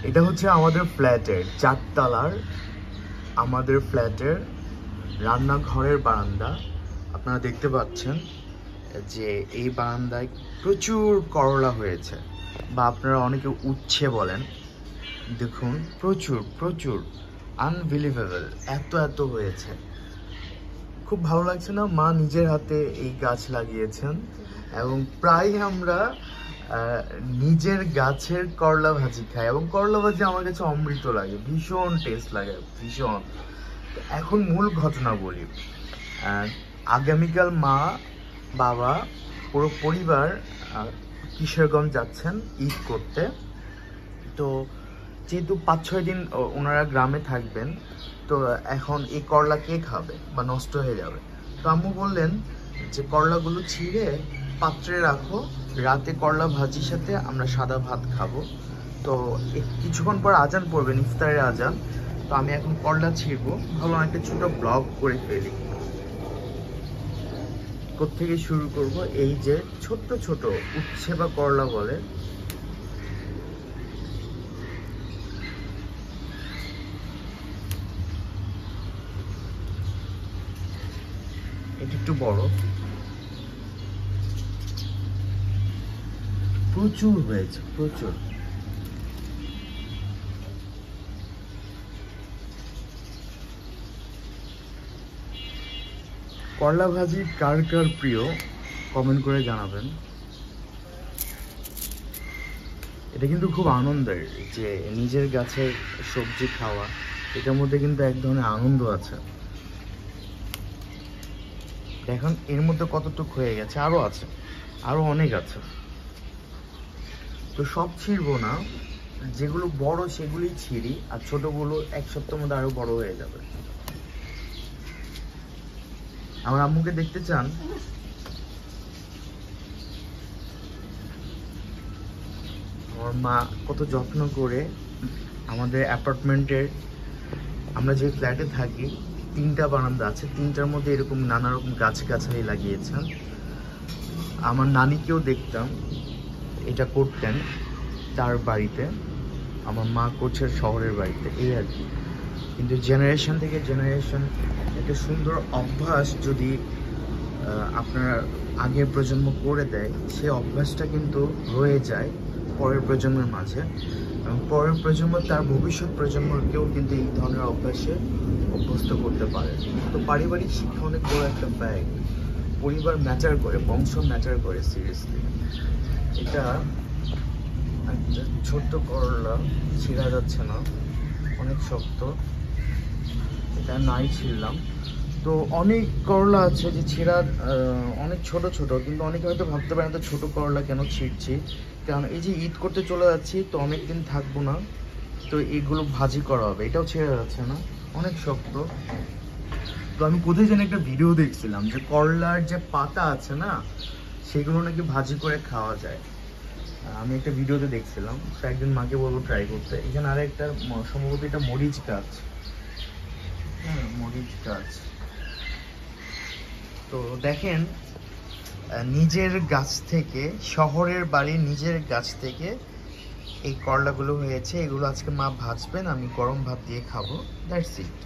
এটা হচ্ছে আমাদের ফ্ল্যাটের 4 তলার আমাদের ফ্ল্যাটের রান্নাঘরের বারান্দা। আপনারা দেখতে পাচ্ছেন যে এই বারান্দায় প্রচুর করলা হয়েছে, বা আপনারা অনেকে উচ্ছে বলেন। দেখুন প্রচুর প্রচুর, আনবিলিভেবল, এত হয়েছে। খুব ভালো লাগছে না? মা নিজের হাতে এই গাছ লাগিয়েছেন এবং প্রায় আমরা নিজের গাছের করলা ভাজি খাই, এবং করলা ভাজি আমার কাছে অমৃত লাগে, ভীষণ টেস্ট লাগে, ভীষণ। এখন মূল ঘটনা বলি। আগামীকাল মা, বাবা, পুরো পরিবার কিশোরগঞ্জ যাচ্ছেন ঈদ করতে। তো যেহেতু 5-6 দিন ওনারা গ্রামে থাকবেন, তো এখন এই করলা কে খাবে বা নষ্ট হয়ে যাবে। তো আম্মু বললেন যে করলাগুলো ছিঁড়ে পাত্রে রাখো, রাতে করলা ভাজির সাথে আমরা সাদা ভাত খাবো। তো কিছুক্ষণ পর আজান পড়বেন, ইফতারের আজান। তো আমি এখন করলা ছিঁড়বো, ভালো একটা ছোট ব্লগ করে ফেলি। কোত্থেকে শুরু করব? এই যে ছোট্ট ছোট উচ্ছে বা করলা বলে, এটা একটু বড়, প্রচুর হয়েছে, প্রচুর। করলা ভাজি কার কার প্রিয় কমেন্ট করে জানাবেন। এটা কিন্তু খুব আনন্দের যে নিজের গাছের সবজি খাওয়া, এটার মধ্যে কিন্তু এক ধরনের আনন্দ আছে। দেখুন এর মধ্যে কতটুকু হয়ে গেছে, আরো আছে, আরো অনেক আছে। তো সব ছিঁড়বো না, যেগুলো বড় সেগুলোই ছিঁড়ি, আর ছোটগুলো এক সপ্তাহের মধ্যে আরো বড় হয়ে যাবে। আমার আম্মুকে দেখতে চান? আমার মা কত যত্ন করে আমাদের অ্যাপার্টমেন্টের, আমরা যে ফ্ল্যাটে থাকি 3টা বারান্দা আছে, 3টার মধ্যে এরকম নানা রকম গাছগাছালি লাগিয়েছেন। আমার নানিকেও দেখতাম এটা করতেন তার বাড়িতে, আমার মা করছে শহরের বাড়িতে, এই আর কি। কিন্তু জেনারেশন থেকে জেনারেশন একটা সুন্দর অভ্যাস যদি আপনার আগের প্রজন্ম করে দেয়, সেই অভ্যাসটা কিন্তু রয়ে যায় পরের প্রজন্মের মাঝে, এবং পরের প্রজন্ম তার ভবিষ্যৎ প্রজন্মকেও কিন্তু এই ধরনের অভ্যাসে অভ্যস্ত করতে পারে। তো পারিবারিক শিক্ষা অনেক বড় একটা ব্যাগ, পরিবার ম্যাটার করে, বংশ ম্যাটার করে সিরিয়াসলি। এটা একটা ছোট্ট করলা, ছিঁড়া যাচ্ছে না, অনেক শক্ত, এটা নাই ছিঁড়লাম। তো অনেক করলা আছে যে ছেঁড়া, অনেক ছোট ছোট, কিন্তু অনেকে হয়তো ভাবতে পারেন তো ছোট করলা কেন ছিঁড়ছি, কারণ এই যে ঈদ করতে চলে যাচ্ছি তো অনেক দিন থাকবো না, তো এগুলো ভাজি করা হবে। এটাও ছেড়ে যাচ্ছে না, অনেক শক্ত। তো আমি কোথায় যেন একটা ভিডিও দেখছিলাম যে করলার যে পাতা আছে না, সেগুলো নাকি ভাজি করে খাওয়া যায়। আমি একটা ভিডিওতে দেখছিলাম, তো একদিন মাকে বলবো ট্রাই করতে। এখানে আরেকটা সম্ভবত এটা মরিচ গাছ, হ্যাঁ মরিচ গাছ। তো দেখেন নিজের গাছ থেকে, শহরের বাড়ির নিজের গাছ থেকে এই করলাগুলো হয়েছে। এগুলো আজকে মা ভাজবেন, আমি গরম ভাত দিয়ে খাবো। That's it.